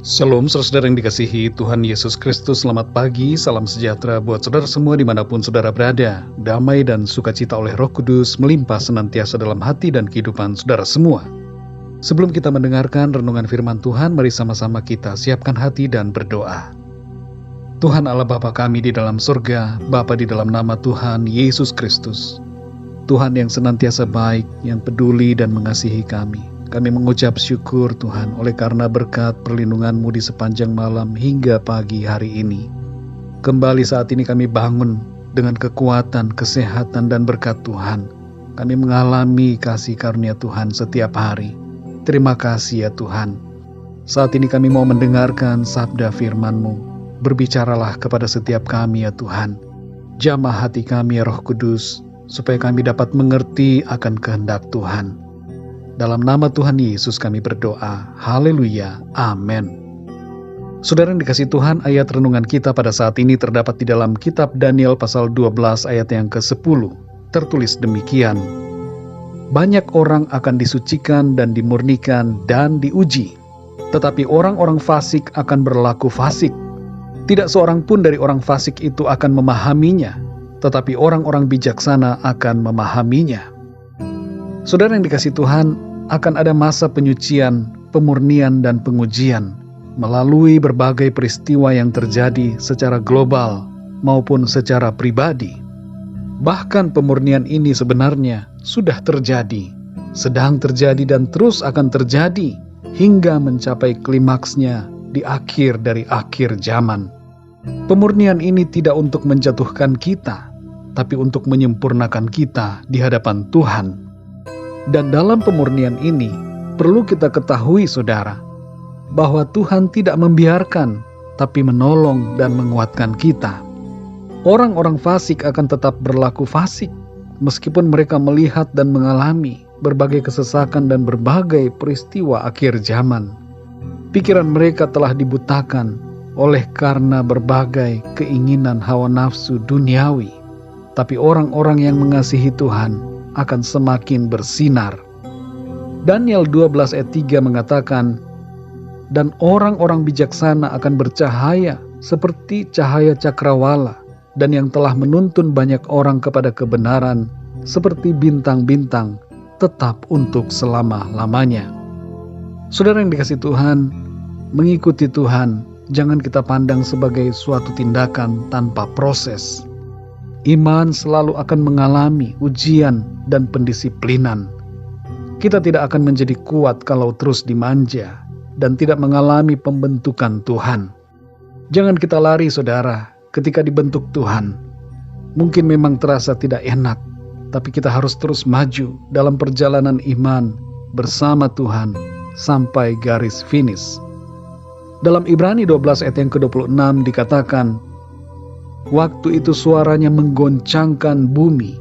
Shalom saudara yang dikasihi Tuhan Yesus Kristus, selamat pagi, salam sejahtera buat saudara semua dimanapun saudara berada. Damai dan sukacita oleh Roh Kudus melimpah senantiasa dalam hati dan kehidupan saudara semua. Sebelum kita mendengarkan renungan firman Tuhan, mari sama-sama kita siapkan hati dan berdoa. Tuhan Allah Bapa kami di dalam surga, Bapa di dalam nama Tuhan Yesus Kristus. Tuhan yang senantiasa baik, yang peduli dan mengasihi kami. Kami mengucap syukur Tuhan oleh karena berkat perlindungan-Mu di sepanjang malam hingga pagi hari ini. Kembali saat ini kami bangun dengan kekuatan, kesehatan dan berkat Tuhan. Kami mengalami kasih karunia Tuhan setiap hari. Terima kasih ya Tuhan. Saat ini kami mau mendengarkan sabda firman-Mu. Berbicaralah kepada setiap kami ya Tuhan. Jamah hati kami ya Roh Kudus, supaya kami dapat mengerti akan kehendak Tuhan. Dalam nama Tuhan Yesus kami berdoa. Haleluya. Amin. Saudara yang dikasihi Tuhan, ayat renungan kita pada saat ini terdapat di dalam kitab Daniel pasal 12 ayat yang ke-10. Tertulis demikian. Banyak orang akan disucikan dan dimurnikan dan diuji. Tetapi orang-orang fasik akan berlaku fasik. Tidak seorang pun dari orang fasik itu akan memahaminya. Tetapi orang-orang bijaksana akan memahaminya. Saudara yang dikasihi Tuhan, akan ada masa penyucian, pemurnian, dan pengujian melalui berbagai peristiwa yang terjadi secara global maupun secara pribadi. Bahkan pemurnian ini sebenarnya sudah terjadi, sedang terjadi dan terus akan terjadi hingga mencapai klimaksnya di akhir dari akhir zaman. Pemurnian ini tidak untuk menjatuhkan kita, tapi untuk menyempurnakan kita di hadapan Tuhan. Dan dalam pemurnian ini, perlu kita ketahui saudara, bahwa Tuhan tidak membiarkan, tapi menolong dan menguatkan kita. Orang-orang fasik akan tetap berlaku fasik, meskipun mereka melihat dan mengalami berbagai kesesakan dan berbagai peristiwa akhir zaman. Pikiran mereka telah dibutakan oleh karena berbagai keinginan hawa nafsu duniawi. Tapi orang-orang yang mengasihi Tuhan akan semakin bersinar. Daniel 12 ayat 3 mengatakan, dan orang-orang bijaksana akan bercahaya seperti cahaya cakrawala, dan yang telah menuntun banyak orang kepada kebenaran seperti bintang-bintang tetap untuk selama-lamanya. Saudara yang dikasihi Tuhan, mengikuti Tuhan jangan kita pandang sebagai suatu tindakan tanpa proses. Iman selalu akan mengalami ujian dan pendisiplinan. Kita tidak akan menjadi kuat kalau terus dimanja dan tidak mengalami pembentukan Tuhan. Jangan kita lari saudara ketika dibentuk Tuhan. Mungkin memang terasa tidak enak, tapi kita harus terus maju dalam perjalanan iman bersama Tuhan sampai garis finish. Dalam Ibrani 12 ayat yang ke-26 dikatakan, waktu itu suaranya menggoncangkan bumi,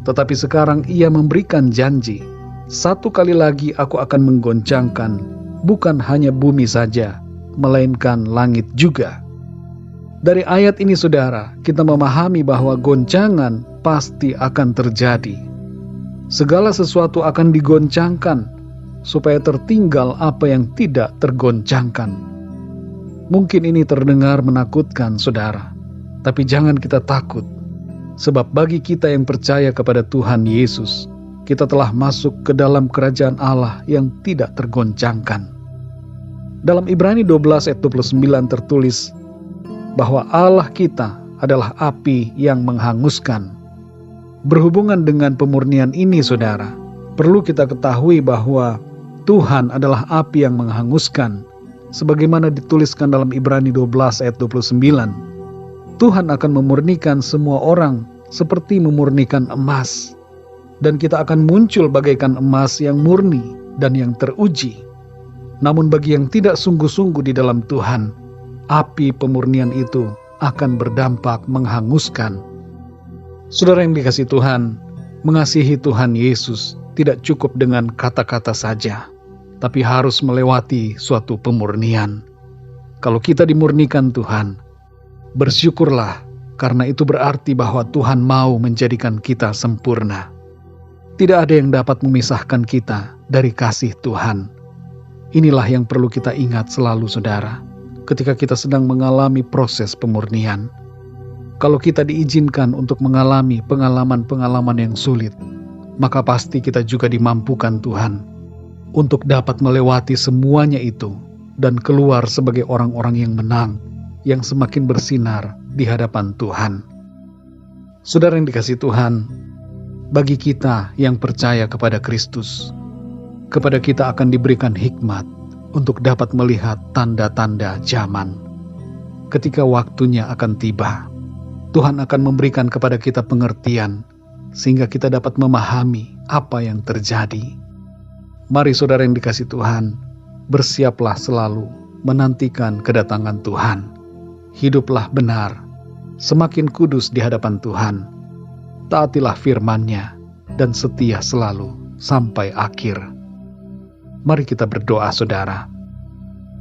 tetapi sekarang ia memberikan janji, satu kali lagi aku akan menggoncangkan, bukan hanya bumi saja, melainkan langit juga. Dari ayat ini saudara, kita memahami bahwa goncangan pasti akan terjadi. Segala sesuatu akan digoncangkan, supaya tertinggal apa yang tidak tergoncangkan. Mungkin ini terdengar menakutkan saudara, tapi jangan kita takut, sebab bagi kita yang percaya kepada Tuhan Yesus, kita telah masuk ke dalam kerajaan Allah yang tidak tergoncangkan. Dalam Ibrani 12 ayat 29 tertulis, bahwa Allah kita adalah api yang menghanguskan. Berhubungan dengan pemurnian ini saudara, perlu kita ketahui bahwa Tuhan adalah api yang menghanguskan, sebagaimana dituliskan dalam Ibrani 12 ayat 29. Tuhan akan memurnikan semua orang seperti memurnikan emas. Dan kita akan muncul bagaikan emas yang murni dan yang teruji. Namun bagi yang tidak sungguh-sungguh di dalam Tuhan, api pemurnian itu akan berdampak menghanguskan. Saudara yang dikasihi Tuhan, mengasihi Tuhan Yesus tidak cukup dengan kata-kata saja, tapi harus melewati suatu pemurnian. Kalau kita dimurnikan Tuhan, bersyukurlah, karena itu berarti bahwa Tuhan mau menjadikan kita sempurna. Tidak ada yang dapat memisahkan kita dari kasih Tuhan. Inilah yang perlu kita ingat selalu saudara. ketika kita sedang mengalami proses pemurnian. Kalau kita diizinkan untuk mengalami pengalaman-pengalaman yang sulit, maka pasti kita juga dimampukan Tuhan untuk dapat melewati semuanya itu dan keluar sebagai orang-orang yang menang, yang semakin bersinar di hadapan Tuhan. Saudara yang dikasihi Tuhan, bagi kita yang percaya kepada Kristus, kepada kita akan diberikan hikmat untuk dapat melihat tanda-tanda zaman. Ketika waktunya akan tiba, Tuhan akan memberikan kepada kita pengertian, sehingga kita dapat memahami apa yang terjadi. Mari saudara yang dikasihi Tuhan, bersiaplah selalu menantikan kedatangan Tuhan. Hiduplah benar, semakin kudus di hadapan Tuhan. Taatilah firman-Nya dan setia selalu sampai akhir. Mari kita berdoa saudara.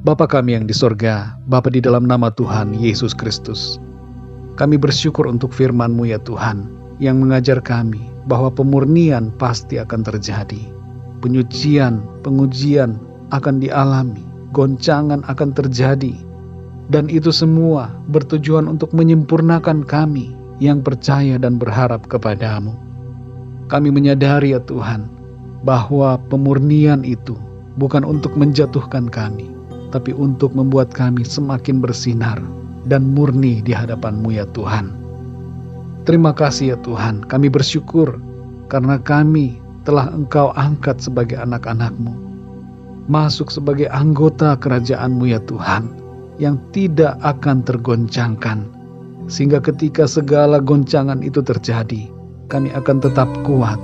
Bapa kami yang di sorga, Bapa di dalam nama Tuhan Yesus Kristus, kami bersyukur untuk firman-Mu ya Tuhan, yang mengajar kami bahwa pemurnian pasti akan terjadi. Penyucian, pengujian akan dialami, goncangan akan terjadi. Dan itu semua bertujuan untuk menyempurnakan kami yang percaya dan berharap kepada-Mu. Kami menyadari ya Tuhan, bahwa pemurnian itu bukan untuk menjatuhkan kami, tapi untuk membuat kami semakin bersinar dan murni di hadapan-Mu ya Tuhan. Terima kasih ya Tuhan, kami bersyukur karena kami telah Engkau angkat sebagai anak-anak-Mu, masuk sebagai anggota kerajaan-Mu ya Tuhan, yang tidak akan tergoncangkan, sehingga ketika segala goncangan itu terjadi, kami akan tetap kuat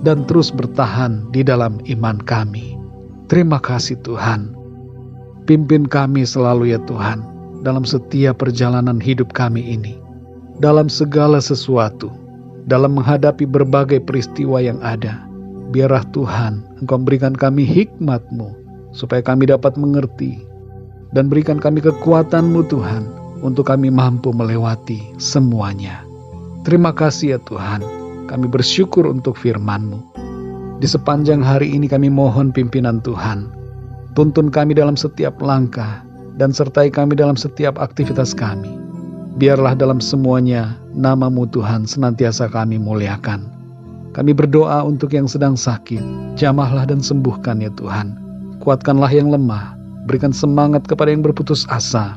dan terus bertahan di dalam iman kami. Terima kasih Tuhan, pimpin kami selalu ya Tuhan, dalam setiap perjalanan hidup kami ini, dalam segala sesuatu, dalam menghadapi berbagai peristiwa yang ada. Biarlah Tuhan, Engkau berikan kami hikmat-Mu, supaya kami dapat mengerti, dan berikan kami kekuatan-Mu Tuhan, untuk kami mampu melewati semuanya. Terima kasih ya Tuhan, kami bersyukur untuk firman-Mu. Di sepanjang hari ini kami mohon pimpinan Tuhan, tuntun kami dalam setiap langkah, dan sertai kami dalam setiap aktivitas kami. Biarlah dalam semuanya nama-Mu Tuhan senantiasa kami muliakan. Kami berdoa untuk yang sedang sakit, jamahlah dan sembuhkan ya Tuhan. Kuatkanlah yang lemah, berikan semangat kepada yang berputus asa.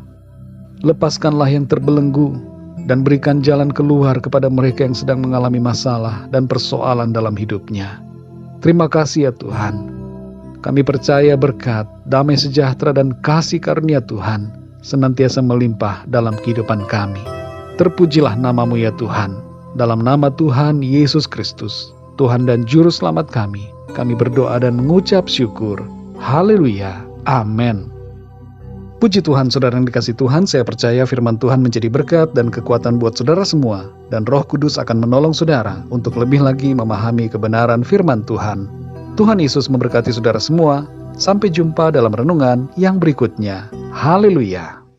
Lepaskanlah yang terbelenggu, dan berikan jalan keluar kepada mereka yang sedang mengalami masalah dan persoalan dalam hidupnya. Terima kasih ya Tuhan. Kami percaya berkat, damai sejahtera dan kasih karunia Tuhan senantiasa melimpah dalam kehidupan kami. Terpujilah nama-Mu ya Tuhan. Dalam nama Tuhan Yesus Kristus, Tuhan dan Juru Selamat kami berdoa dan mengucap syukur. Haleluya. Amin. Puji Tuhan, saudara yang dikasihi Tuhan, saya percaya firman Tuhan menjadi berkat dan kekuatan buat saudara semua, dan Roh Kudus akan menolong saudara untuk lebih lagi memahami kebenaran firman Tuhan. Tuhan Yesus memberkati saudara semua. Sampai jumpa dalam renungan yang berikutnya. Haleluya.